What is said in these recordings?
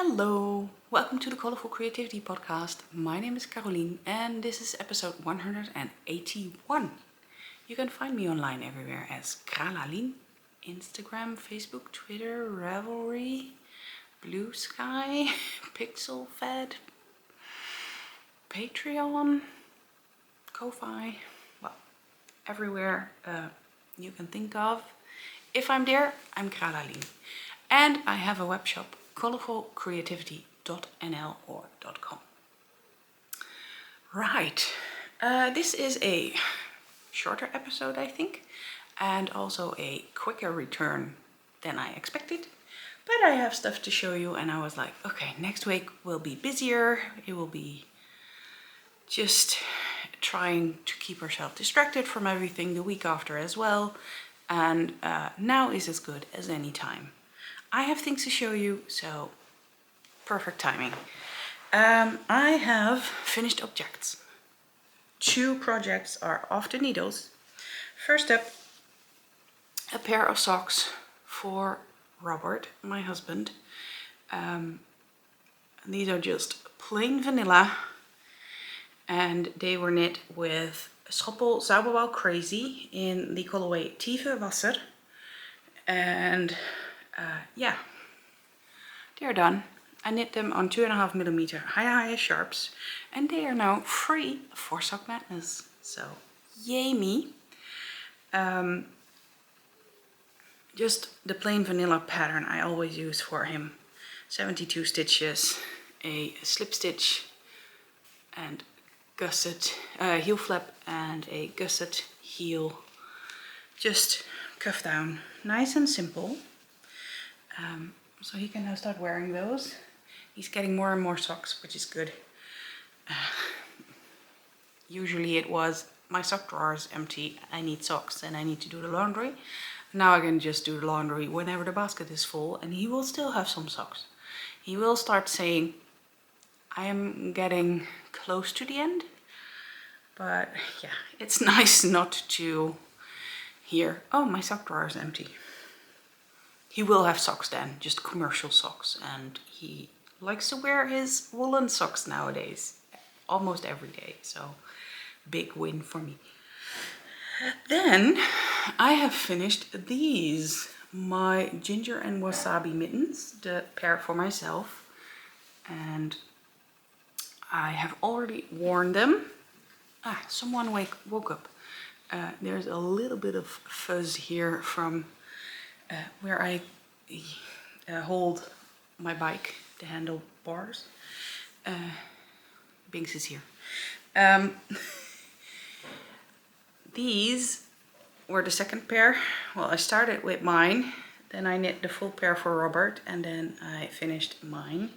Hello, welcome to the Colourful Creativity podcast. My name is Kralalien and this is episode 181. You can find me online everywhere as Kralalien, Instagram, Facebook, Twitter, Ravelry, Blue Sky, Pixel Fed, Patreon, Ko-Fi, well, everywhere you can think of. If I'm there, I'm Kralalien. And I have a web shop, colourfulcreativity.nl or .com. Right, this is a shorter episode, I think, and also a quicker return than I expected. But I have stuff to show you, and I was like, okay, next week will be busier. It will be just trying to keep ourselves distracted from everything the week after as well. And now is as good as any time. I have things to show you, so perfect timing. I have finished objects. 2 projects are off the needles. First up, a pair of socks for Robert, my husband. These are just plain vanilla, and they were knit with Schoppel Zauberball Crazy in the colorway Tiefe Wasser. And yeah, they're done. I knit them on 2.5mm high sharps, and they are now free for Sock Madness. So yay me. Just the plain vanilla pattern I always use for him. 72 stitches, a slip stitch and gusset heel flap and a gusset heel. Just cuff down, nice and simple. So he can now start wearing those. He's getting more and more socks, which is good. Usually it was, my sock drawer is empty, I need socks and I need to do the laundry. Now I can just do the laundry whenever the basket is full, and he will still have some socks. He will start saying, I am getting close to the end. But yeah, it's nice not to hear, oh, my sock drawer is empty. He will have socks then, just commercial socks, and he likes to wear his woolen socks nowadays, almost every day, so big win for me. Then I have finished these, my ginger and wasabi mittens, the pair for myself, and I have already worn them. Someone woke up. There's a little bit of fuzz here from where I hold my bike, the handlebars. Binks is here. These were the second pair. Well, I started with mine, then I knit the full pair for Robert, and then I finished mine.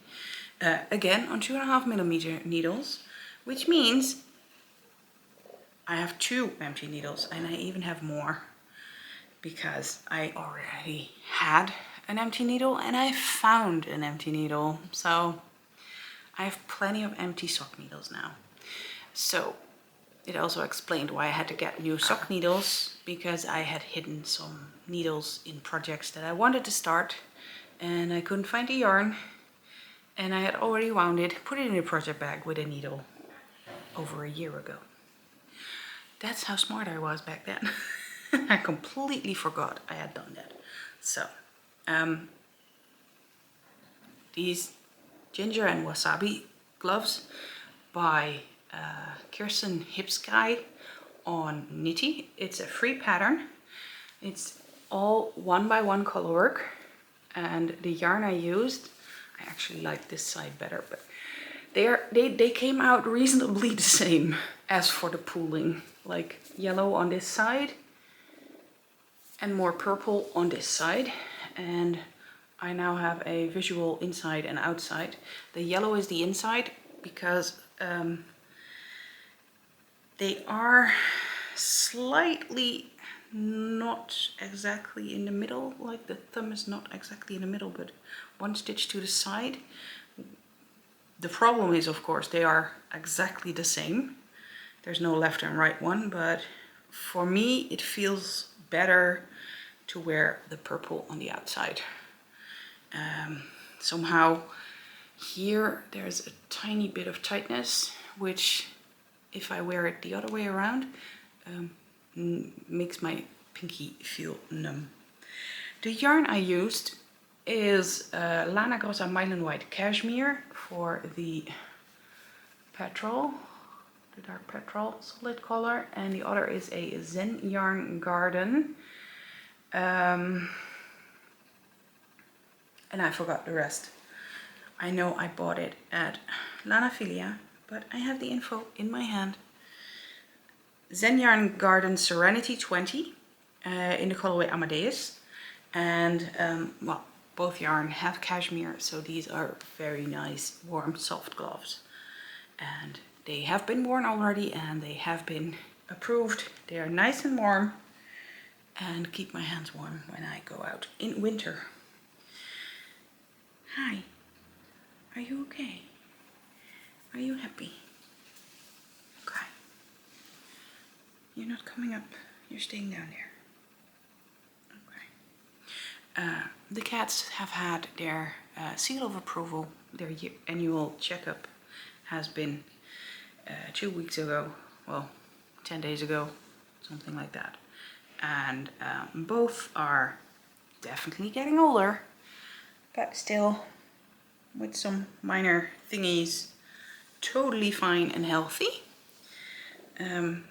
Again on 2.5mm needles, which means I have 2 empty needles, and I even have more because I already had an empty needle and I found an empty needle. So I have plenty of empty sock needles now. So it also explained why I had to get new sock needles, because I had hidden some needles in projects that I wanted to start and I couldn't find the yarn, and I had already wound it, put it in a project bag with a needle over a year ago. That's how smart I was back then. I completely forgot I had done that. So, these ginger and wasabi gloves by Kirsten Hipsky on Nitty. It's a free pattern. It's all 1x1 color work, and the yarn I used, I actually like this side better, but they came out reasonably the same as for the pooling, like yellow on this side and more purple on this side. And I now have a visual inside and outside. The yellow is the inside because they are slightly not exactly in the middle, like the thumb is not exactly in the middle, but 1 stitch to the side. The problem is, of course, they are exactly the same. There's no left and right one, but for me it feels better to wear the purple on the outside. Somehow Here there's a tiny bit of tightness, which if I wear it the other way around, makes my pinky feel numb. The yarn I used is Lana Grossa Meilenweit Cashmere for the petrol, the dark petrol solid color, and the other is a Zen Yarn Garden. And I forgot the rest. I know I bought it at Lana Filia, but I have the info in my hand. Zen Yarn Garden Serenity 20 in the colorway Amadeus. And well, both yarn have cashmere, so these are very nice, warm, soft gloves. And they have been worn already and they have been approved. They are nice and warm and keep my hands warm when I go out in winter. Hi, are you okay? Are you happy? Okay. You're not coming up, you're staying down there. Okay. The cats have had their seal of approval. Their annual checkup has been 2 weeks ago, well, 10 days ago, something like that. And both are definitely getting older, but still with some minor thingies, totally fine and healthy.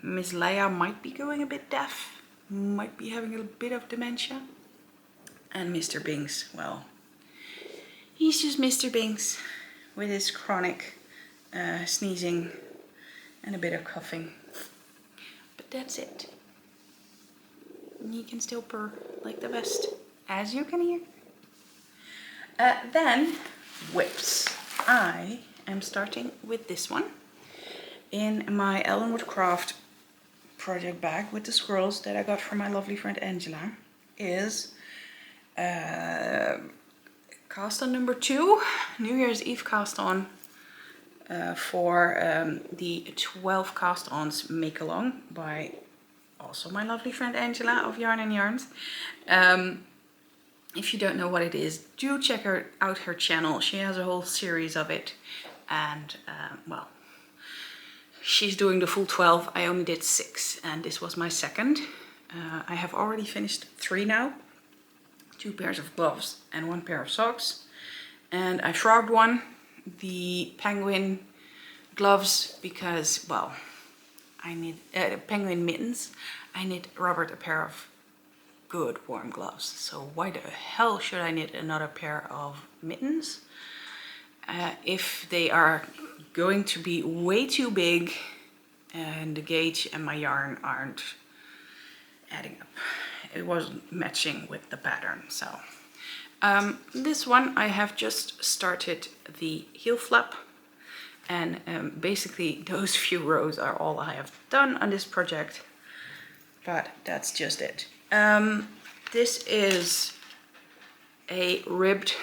Miss Leia might be going a bit deaf, might be having a bit of dementia. And Mr. Binks, well, he's just Mr. Binks with his chronic sneezing and a bit of coughing. But that's it. He can still purr like the best, as you can hear. Then whips. I am starting with this one in my Ellenwood Craft project bag with the squirrels that I got from my lovely friend Angela. Is cast on number 2, New Year's Eve cast on for the 12 cast ons make along by also my lovely friend Angela of Yarn and Yarns. If you don't know what it is, do check out her channel. She has a whole series of it, and well, she's doing the full 12. I only did 6 and this was my second. I have already finished 3 now. 2 pairs of gloves and 1 pair of socks. And I shrugged one, the penguin gloves, because, well, I need penguin mittens. I need Robert a pair of good warm gloves. So why the hell should I need another pair of mittens? If they are going to be way too big and the gauge and my yarn aren't adding up. It wasn't matching with the pattern. So this one I have just started the heel flap, and basically those few rows are all I have done on this project, but that's just it. This is a ribbed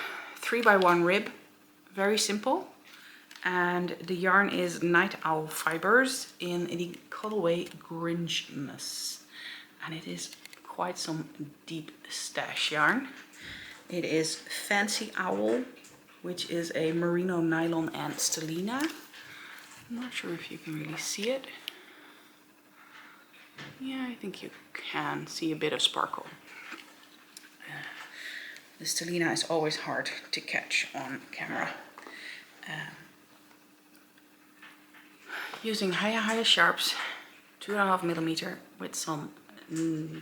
3x1 rib, very simple, and the yarn is Night Owl Fibers in the colorway Grinchmas, and it is quite some deep stash yarn. It is Fancy Owl, which is a merino nylon and stellina. I'm not sure if you can really see it. Yeah, I think you can see a bit of sparkle. The stellina is always hard to catch on camera. Using Haya sharps, 2.5mm with some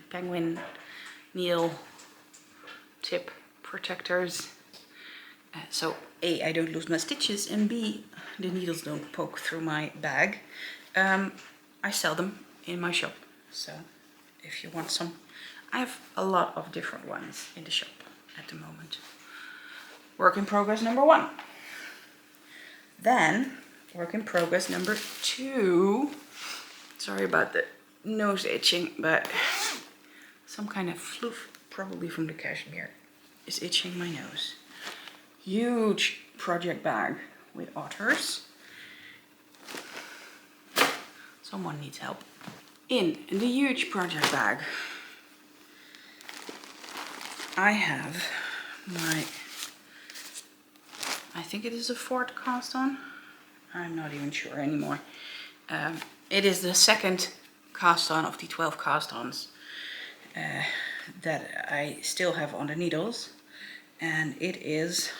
penguin needle tip protectors. So A, I don't lose my stitches, and B, the needles don't poke through my bag. I sell them in my shop, so if you want some, I have a lot of different ones in the shop at the moment. Work in progress number 1. Then work in progress number 2. Sorry about the nose itching, but some kind of floof, probably from the cashmere, is itching my nose. Huge project bag with otters. Someone needs help. In the huge project bag, I have my, I think it is a 4th cast on. I'm not even sure anymore. It is the 2nd cast on of the 12 cast ons that I still have on the needles. And it is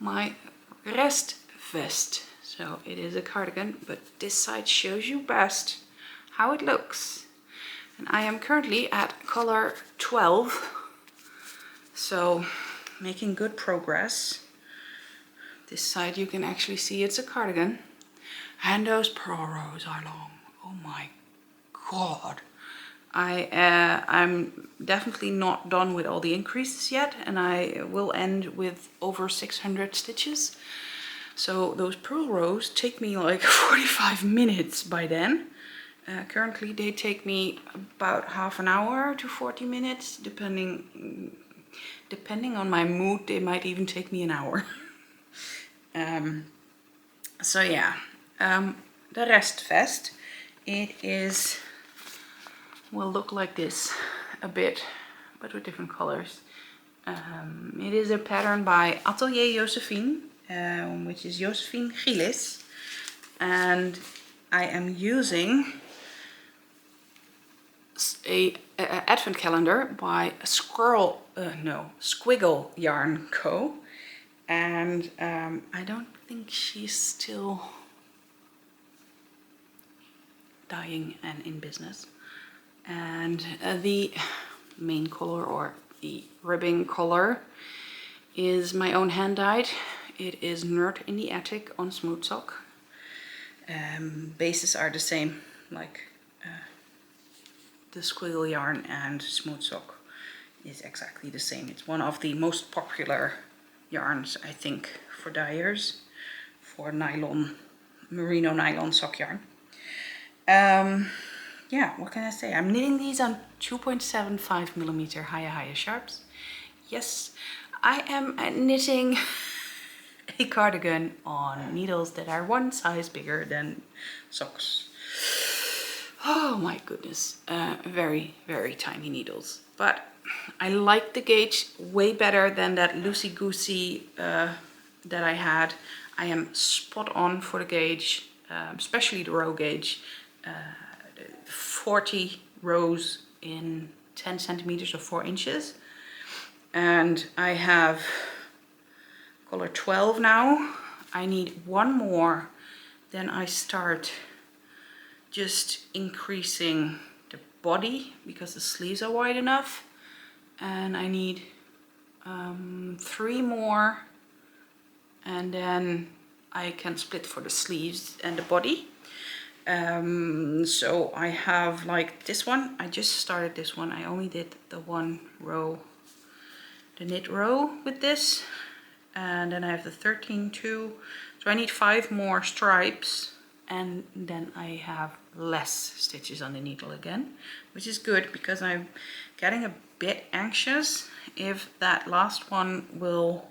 my rest vest. So it is a cardigan, but this side shows you best how it looks. And I am currently at color 12. So making good progress. This side you can actually see it's a cardigan. And those purl rows are long. Oh my god. I'm definitely not done with all the increases yet, and I will end with over 600 stitches. So those purl rows take me like 45 minutes by then. Currently they take me about half an hour to 40 minutes, depending on my mood. They might even take me an hour. So yeah, the rest vest, it will look like this a bit, but with different colors. It is a pattern by Atelier Josefien, which is Josefien Gillis, and I am using a advent calendar by Squiggle Yarn Co. And I don't think she's still dying and in business. And the main color, or the ribbing color, is my own hand dyed. It is Nerd in the Attic on smooth sock. Bases are the same, like the squiggle yarn and smooth sock is exactly the same. It's one of the most popular yarns, I think, for dyers, for nylon, merino nylon sock yarn. Yeah, what can I say? I'm knitting these on 2.75mm higher sharps. Yes, I am knitting a cardigan on needles that are 1 size bigger than socks. Oh my goodness, very, very tiny needles. But I like the gauge way better than that loosey-goosey that I had. I am spot on for the gauge, especially the row gauge. 40 rows in 10 centimeters or 4 inches. And I have color 12 now. I need 1 more, then I start just increasing the body because the sleeves are wide enough. And I need 3 more, and then I can split for the sleeves and the body. So I have like this one. I just started this one. I only did the 1 row, the knit row with this, and then I have the 13 too. So I need 5 more stripes, and then I have less stitches on the needle again, which is good because I'm getting a bit anxious if that last one will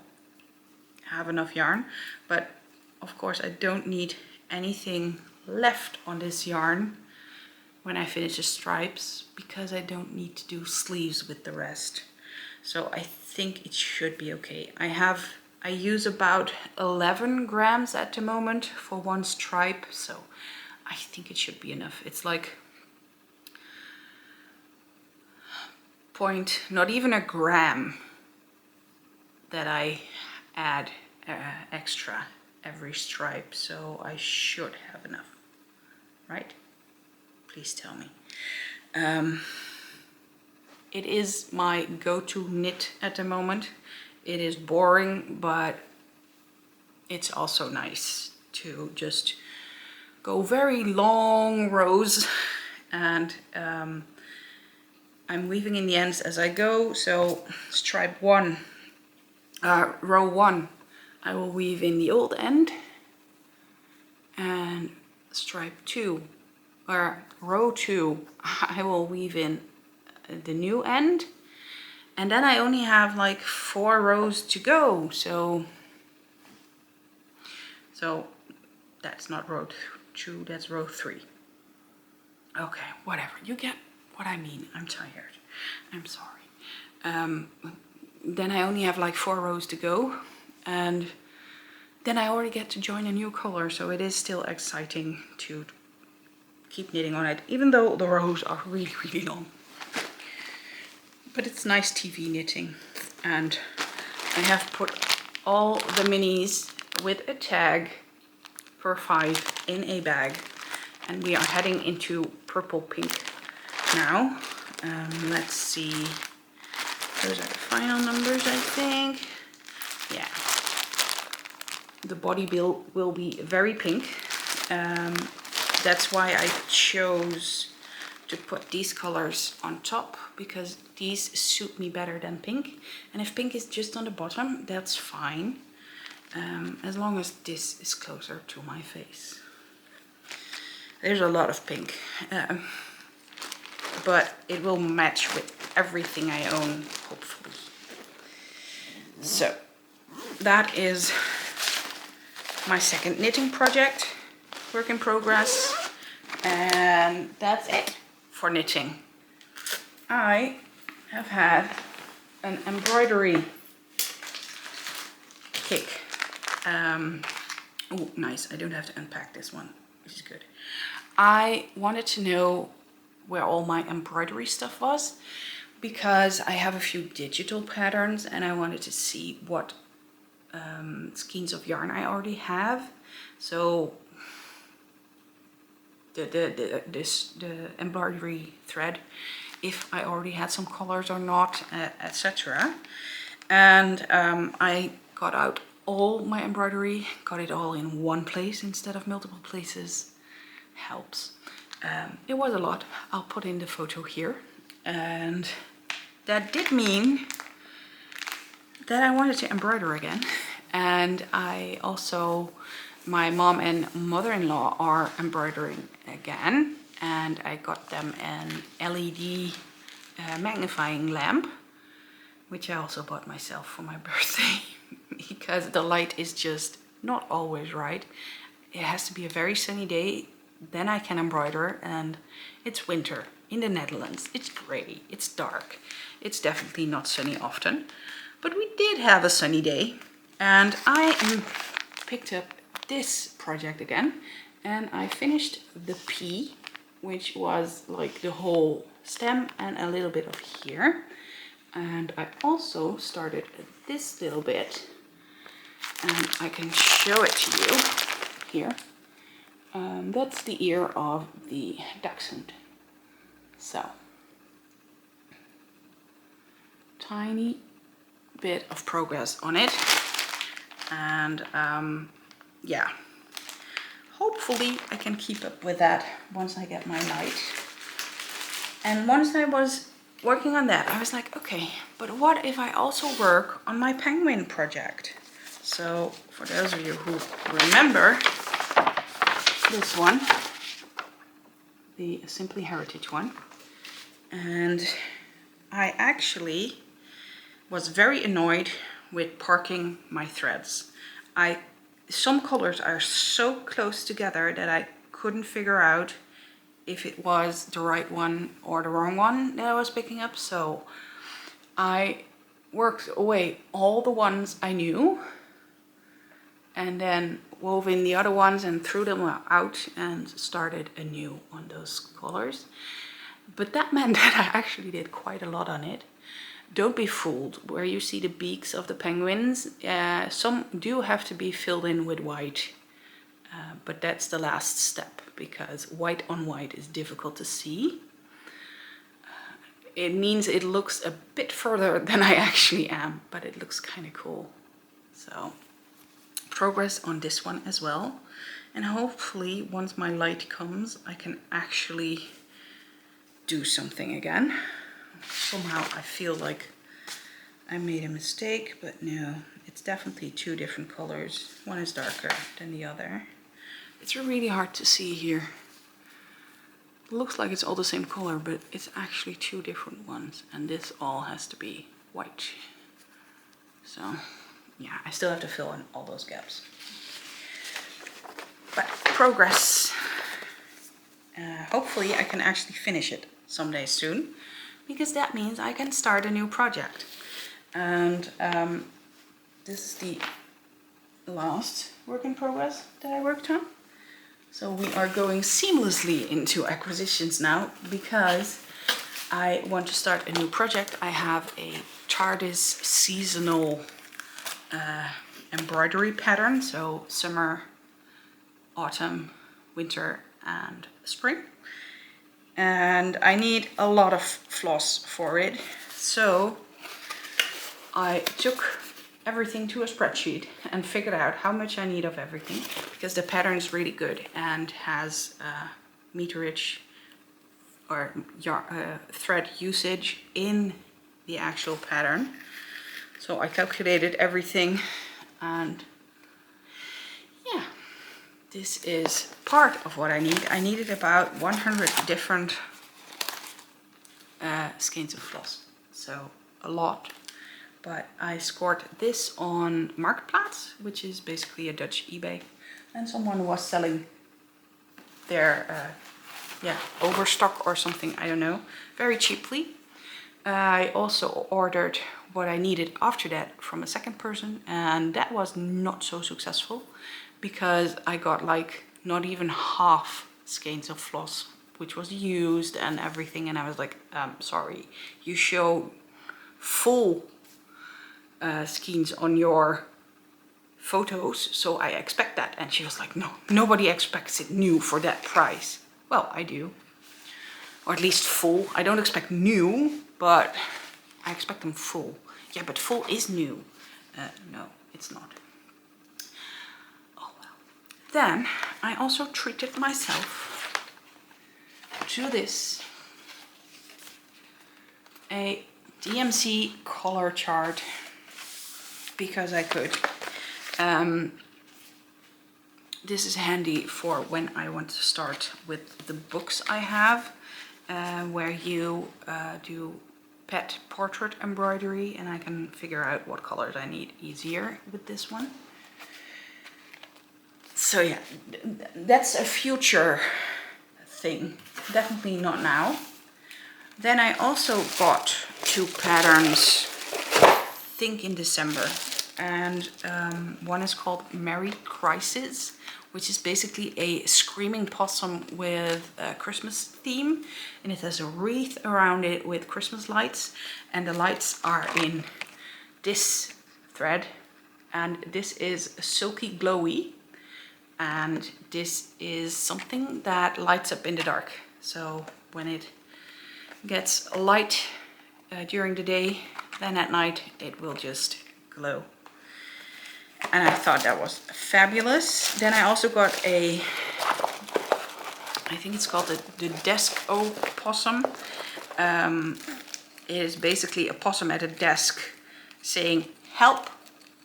have enough yarn. But of course I don't need anything left on this yarn when I finish the stripes, because I don't need to do sleeves with the rest. So I think it should be okay. I use about 11 grams at the moment for 1 stripe, so I think it should be enough. It's like not even a gram that I add extra every stripe, so I should have enough, right? Please tell me. It is my go-to knit at the moment. It is boring, but it's also nice to just go very long rows, and I'm weaving in the ends as I go. So stripe 1, row 1, I will weave in the old end, and stripe 2, or row 2, I will weave in the new end, and then I only have like 4 rows to go. So that's not row 2, that's row 3. Okay, whatever, you get what I mean. I'm tired, I'm sorry. Then I only have like 4 rows to go, and then I already get to join a new color, so it is still exciting to keep knitting on it, even though the rows are really, really long. But it's nice TV knitting, and I have put all the minis with a tag for 5 in a bag, and we are heading into purple pink now. Let's see, those are the final numbers, I think. Yeah, the body bill will be very pink. That's why I chose to put these colors on top, because these suit me better than pink. And if pink is just on the bottom, that's fine, as long as this is closer to my face. There's a lot of pink, but it will match with everything I own, hopefully. So that is my second knitting project, work in progress, and that's it for knitting. I have had an embroidery kick. Oh, nice, I don't have to unpack this one, which is good. I wanted to know where all my embroidery stuff was, because I have a few digital patterns and I wanted to see what skeins of yarn I already have. So the embroidery thread, if I already had some colors or not, etc. And I got out all my embroidery, got it all in one place instead of multiple places. Helps. It was a lot. I'll put in the photo here. And that did mean that I wanted to embroider again. And I also, my mom and mother-in-law are embroidering again, and I got them an LED magnifying lamp, which I also bought myself for my birthday because the light is just not always right. It has to be a very sunny day, then I can embroider, and it's winter in the Netherlands. It's grey, it's dark, it's definitely not sunny often, but we did have a sunny day. And I picked up this project again, and I finished the P, which was like the whole stem and a little bit of here. And I also started this little bit, and I can show it to you here. That's the ear of the dachshund. So, tiny bit of progress on it. And yeah, hopefully I can keep up with that once I get my light. And once I was working on that, I was like, okay, but what if I also work on my penguin project? So for those of you who remember this one, the Simply Heritage one, and I actually was very annoyed with parking my threads. Some colors are so close together that I couldn't figure out if it was the right one or the wrong one that I was picking up. So I worked away all the ones I knew and then wove in the other ones and threw them out and started anew on those colors. But that meant that I actually did quite a lot on it. Don't be fooled. Where you see the beaks of the penguins, some do have to be filled in with white, but that's the last step, because white on white is difficult to see. It means it looks a bit further than I actually am, but it looks kind of cool. So progress on this one as well, and hopefully once my light comes I can actually do something again. Somehow I feel like I made a mistake, but no, it's definitely two different colors. One is darker than the other. It's really hard to see here. It looks like it's all the same color, but it's actually two different ones, and this all has to be white. So yeah, I still have to fill in all those gaps. But progress. Hopefully I can actually finish it someday soon, because that means I can start a new project. And this is the last work in progress that I worked on. So we are going seamlessly into acquisitions now because I want to start a new project. I have a TARDIS seasonal embroidery pattern. So summer, autumn, winter and spring. And I need a lot of floss for it. So I took everything to a spreadsheet and figured out how much I need of everything, because the pattern is really good and has meterage or thread usage in the actual pattern. So I calculated everything, and yeah, this is part of what I need. I needed about 100 different skeins of floss, so a lot. But I scored this on Marktplaats, which is basically a Dutch eBay, and someone was selling their overstock or something, I don't know, very cheaply. I also ordered what I needed after that from a second person, and that was not so successful because I got like not even half skeins of floss, which was used and everything, and I was like, sorry, you show full skeins on your photos, so I expect that. And she was like, no, nobody expects it new for that price. Well, I do, or at least full. I don't expect new, but I expect them full. Yeah, but full is new. No, it's not. Oh well. Then I also treated myself to this, a DMC color chart, because I could. This is handy for when I want to start with the books I have, where you do pet portrait embroidery, and I can figure out what colors I need easier with this one. So yeah, that's a future thing, definitely not now. Then I also bought 2 patterns, I think in December, and one is called Merry Crisis, which is basically a screaming possum with a Christmas theme, and it has a wreath around it with Christmas lights, and the lights are in this thread, and this is Sulky Glowy, and this is something that lights up in the dark. So when it gets light during the day, then at night it will just glow. And I thought that was fabulous. Then I also got a, I think it's called the desk possum. It is basically a possum at a desk saying help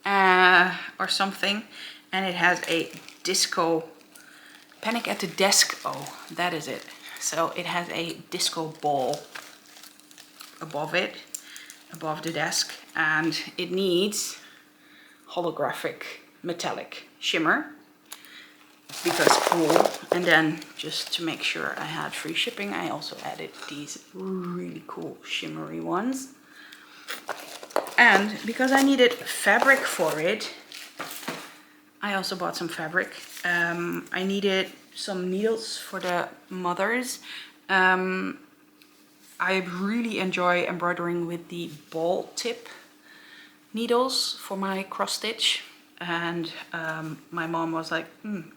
or something, and it has a disco, Panic at the Desk, oh, that is it. So it has a disco ball above it, above the desk, and it needs holographic metallic shimmer because cool. And then just to make sure I had free shipping, I also added these really cool shimmery ones. And because I needed fabric for it, I also bought some fabric. I needed some needles for the mothers. I really enjoy embroidering with the ball tip needles for my cross stitch, and my mom was like,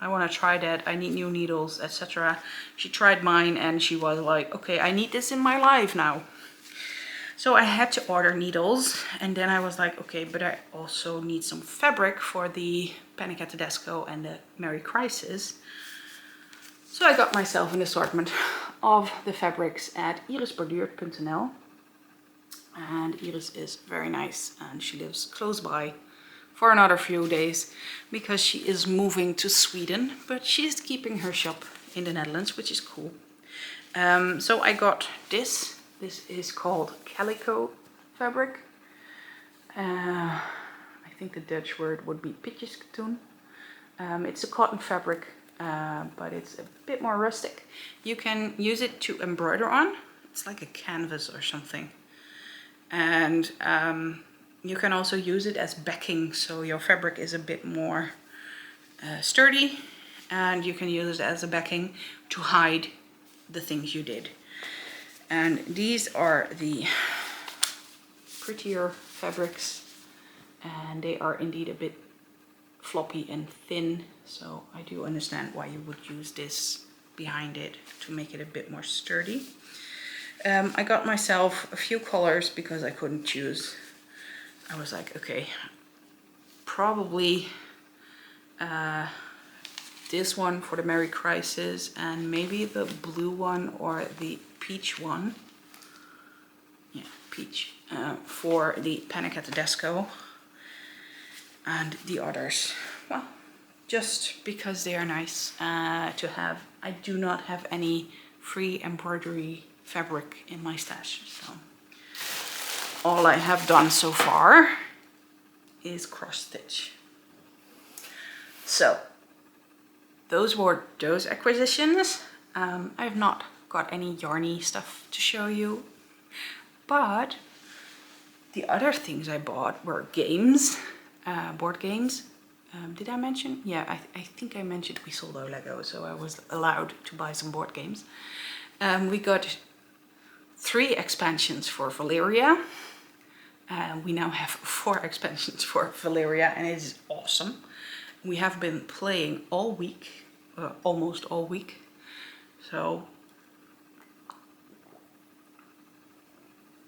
I want to try that, I need new needles, etc. She tried mine and she was like, okay, I need this in my life now. So I had to order needles, and then I was like, okay, but I also need some fabric for the Panic at the Disco and the Merry Crisis. So I got myself an assortment of the fabrics at irisborduurt.nl. And Iris is very nice, and she lives close by for another few days because she is moving to Sweden, but she's keeping her shop in the Netherlands, which is cool. So I got this. This is called calico fabric. I think the Dutch word would be pitjeskatoen. It's a cotton fabric, but it's a bit more rustic. You can use it to embroider on. It's like a canvas or something. And You can also use it as backing, so your fabric is a bit more sturdy, and you can use it as a backing to hide the things you did. And these are the prettier fabrics, and they are indeed a bit floppy and thin, so I do understand why you would use this behind it to make it a bit more sturdy. I got myself a few colors because I couldn't choose. I was like, okay, probably this one for the Merry Crisis, and maybe the blue one or the peach one. Yeah, peach, for the Panic at the Disco. And the others, well, just because they are nice to have. I do not have any free embroidery fabric in my stash, so all I have done so far is cross stitch. So those were those acquisitions. I have not got any yarny stuff to show you, but the other things I bought were games, board games. Did I mention? Yeah, I think I mentioned we sold our Lego, so I was allowed to buy some board games. We got 3 expansions for Valeria. We now have 4 expansions for Valeria, and it is awesome. We have been playing all week, almost all week. So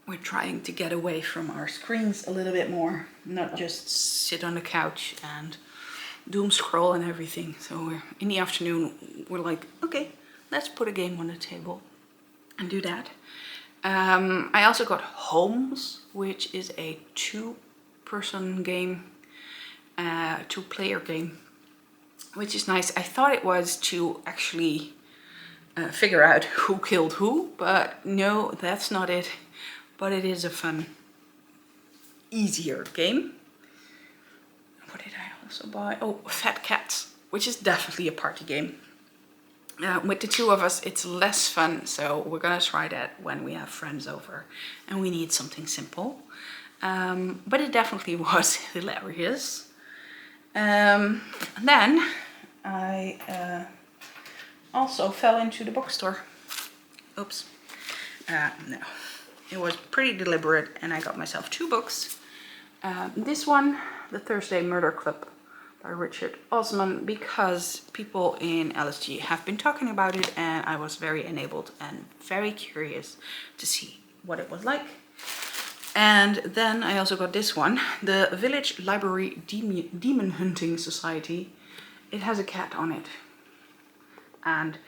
we're trying to get away from our screens a little bit more, not just sit on the couch and doom scroll and everything. So we're in the afternoon, we're like, okay, let's put a game on the table and do that. I also got Homes, which is a 2-person game, 2-player game, which is nice. I thought it was to actually figure out who killed who, but no, that's not it. But it is a fun, easier game. What did I also buy? Oh, Fat Cats, which is definitely a party game. With the 2 of us, it's less fun, so we're gonna try that when we have friends over and we need something simple. But it definitely was hilarious. Then I also fell into the bookstore. Oops. No. It was pretty deliberate, and I got myself 2 books. This one, The Thursday Murder Club by Richard Osman, because people in LSG have been talking about it, and I was very enabled and very curious to see what it was like. And then I also got this one, The Village Library Demon Hunting Society. It has a cat on it. And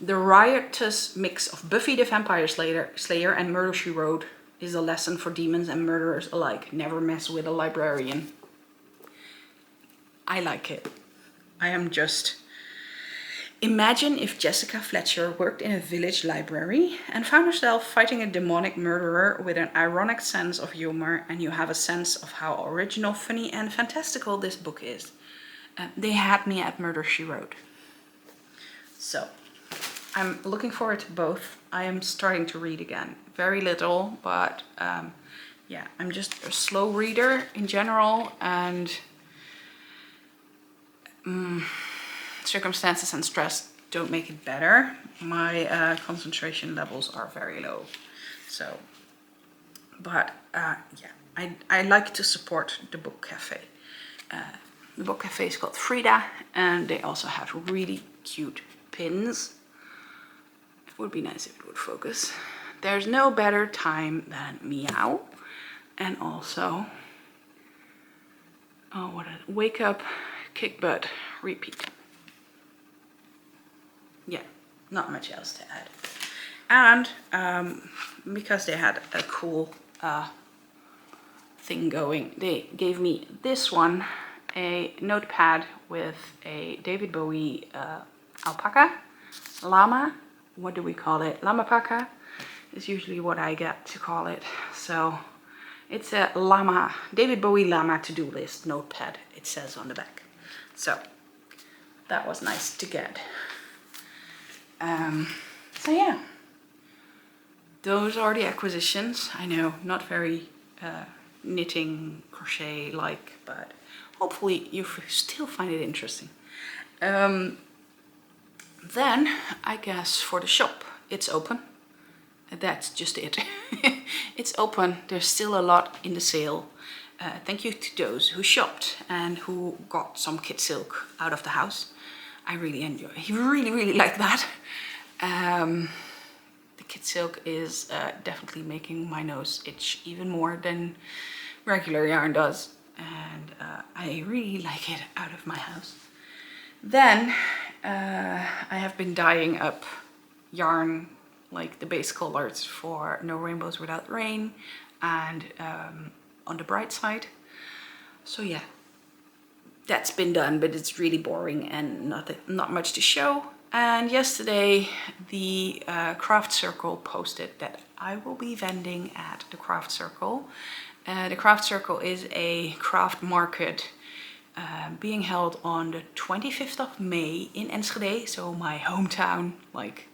the riotous mix of Buffy the Vampire Slayer and Murder, She Wrote is a lesson for demons and murderers alike. Never mess with a librarian. I like it. I am just... Imagine if Jessica Fletcher worked in a village library and found herself fighting a demonic murderer with an ironic sense of humor, and you have a sense of how original, funny and fantastical this book is. They had me at Murder, She Wrote. So, I'm looking forward to both. I am starting to read again. Very little, but yeah, I'm just a slow reader in general, and circumstances and stress don't make it better. My concentration levels are very low. So, but yeah, I like to support the book cafe. The book cafe is called Frida, and they also have really cute pins. It would be nice if it would focus. There's no better time than meow. And also, oh, what a wake up, kick butt, repeat. Yeah, not much else to add. And because they had a cool thing going, they gave me this one, a notepad with a David Bowie alpaca, llama. What do we call it? Llamapaca is usually what I get to call it. So it's a llama, David Bowie llama to-do list notepad, it says on the back. So that was nice to get. So yeah, those are the acquisitions. I know, not very knitting, crochet like, but hopefully you still find it interesting. Then I guess for the shop, it's open. That's just it. It's open. There's still a lot in the sale. Thank you to those who shopped and who got some kit silk out of the house. I really enjoy. I really like that. The kit silk is definitely making my nose itch even more than regular yarn does, and I really like it out of my house. Then I have been dyeing up yarn, like the base colors for No Rainbows Without Rain and On the Bright Side. So yeah, that's been done, but it's really boring and not much to show. And yesterday the Craft Circle posted that I will be vending at the Craft Circle. The Craft Circle is a craft market being held on the 25th of May in Enschede, so my hometown. Like,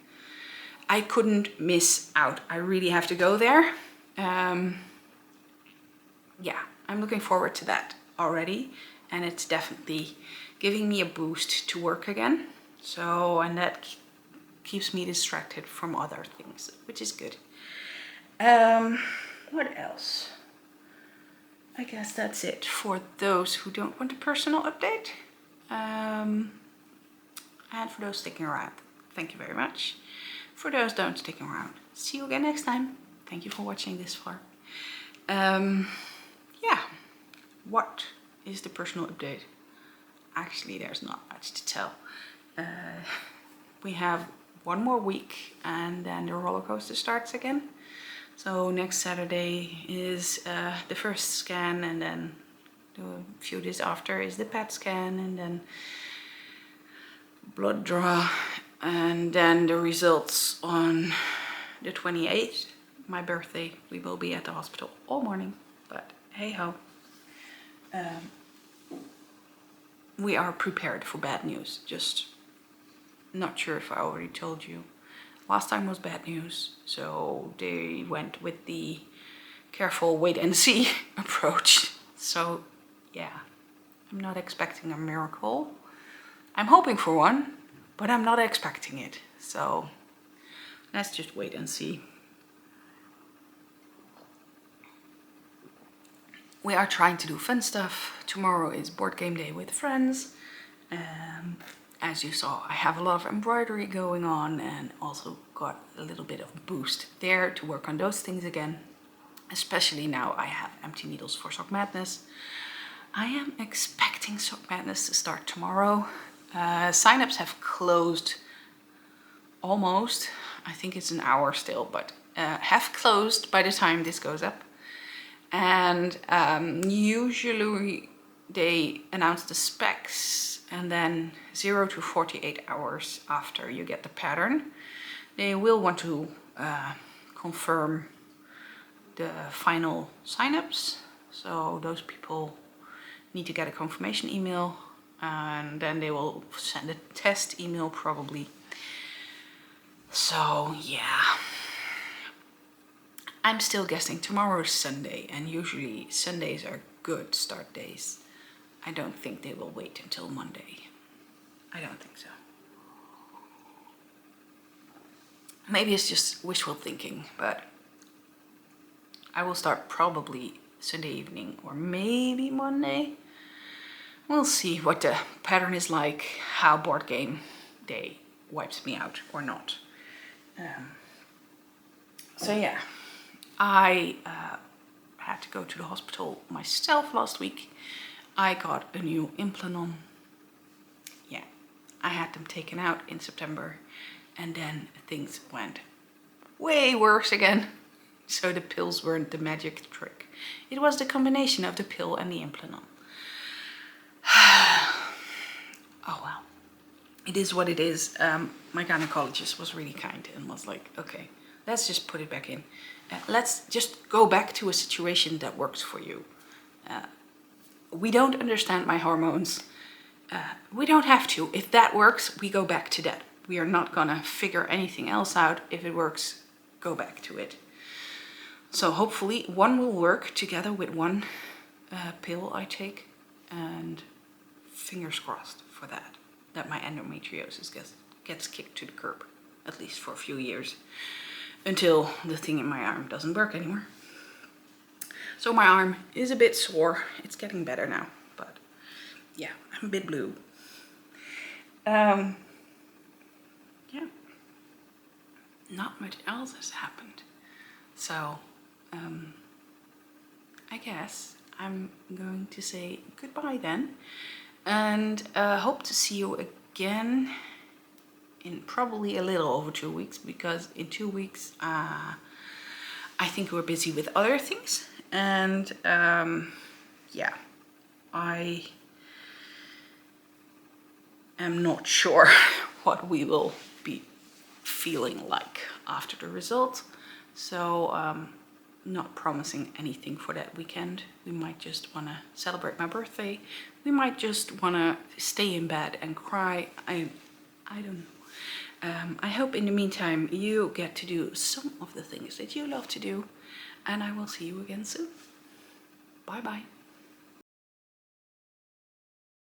I couldn't miss out. I really have to go there. Yeah, I'm looking forward to that already, and it's definitely giving me a boost to work again. So, and that keeps me distracted from other things, which is good. What else? I guess that's it for those who don't want a personal update. And for those sticking around, thank you very much. For those don't sticking around, see you again next time. Thank you for watching this far. Yeah, what is the personal update? Actually, there's not much to tell. We have one more week and then the roller coaster starts again. So next Saturday is the first scan, and then a few days after is the PET scan, and then blood draw, and then the results on the 28th, my birthday. We will be at the hospital all morning, but hey ho. We are prepared for bad news. Just not sure if I already told you. Last time was bad news, so they went with the careful wait and see approach. So yeah, I'm not expecting a miracle. I'm hoping for one, but I'm not expecting it. So let's just wait and see. We are trying to do fun stuff. Tomorrow is board game day with friends. As you saw, I have a lot of embroidery going on and also got a little bit of a boost there to work on those things again. Especially now I have empty needles for Sock Madness. I am expecting Sock Madness to start tomorrow. Sign-ups have closed almost. I think it's an hour still, but have closed by the time this goes up. And usually they announce the specs, and then 0 to 48 hours after you get the pattern, they will want to confirm the final signups. So those people need to get a confirmation email, and then they will send a test email probably. So yeah, I'm still guessing tomorrow is Sunday, and usually Sundays are good start days. I don't think they will wait until Monday. I don't think so. Maybe it's just wishful thinking, but I will start probably Sunday evening or maybe Monday. We'll see what the pattern is like, how board game day wipes me out or not. So yeah, I had to go to the hospital myself last week. I got a new implant. Yeah, I had them taken out in September, and then things went way worse again. So the pills weren't the magic trick. It was the combination of the pill and the implant. Oh well, it is what it is. My gynecologist was really kind and was like, okay, let's just put it back in. Let's just go back to a situation that works for you. We don't understand my hormones. We don't have to. If that works, we go back to that. We are not gonna figure anything else out. If it works, go back to it. So hopefully one will work together with one pill I take, and fingers crossed for that, that my endometriosis gets kicked to the curb, at least for a few years, until the thing in my arm doesn't work anymore. So my arm is a bit sore. It's getting better now, but yeah, I'm a bit blue. Yeah, not much else has happened. So I guess I'm going to say goodbye then, and hope to see you again in probably a little over 2 weeks, because in 2 weeks I think we're busy with other things, and yeah, I am not sure what we will be feeling like after the result, so not promising anything for that weekend. We might just want to celebrate my birthday. We might just want to stay in bed and cry. I don't know. I hope in the meantime you get to do some of the things that you love to do, and I will see you again soon. Bye bye.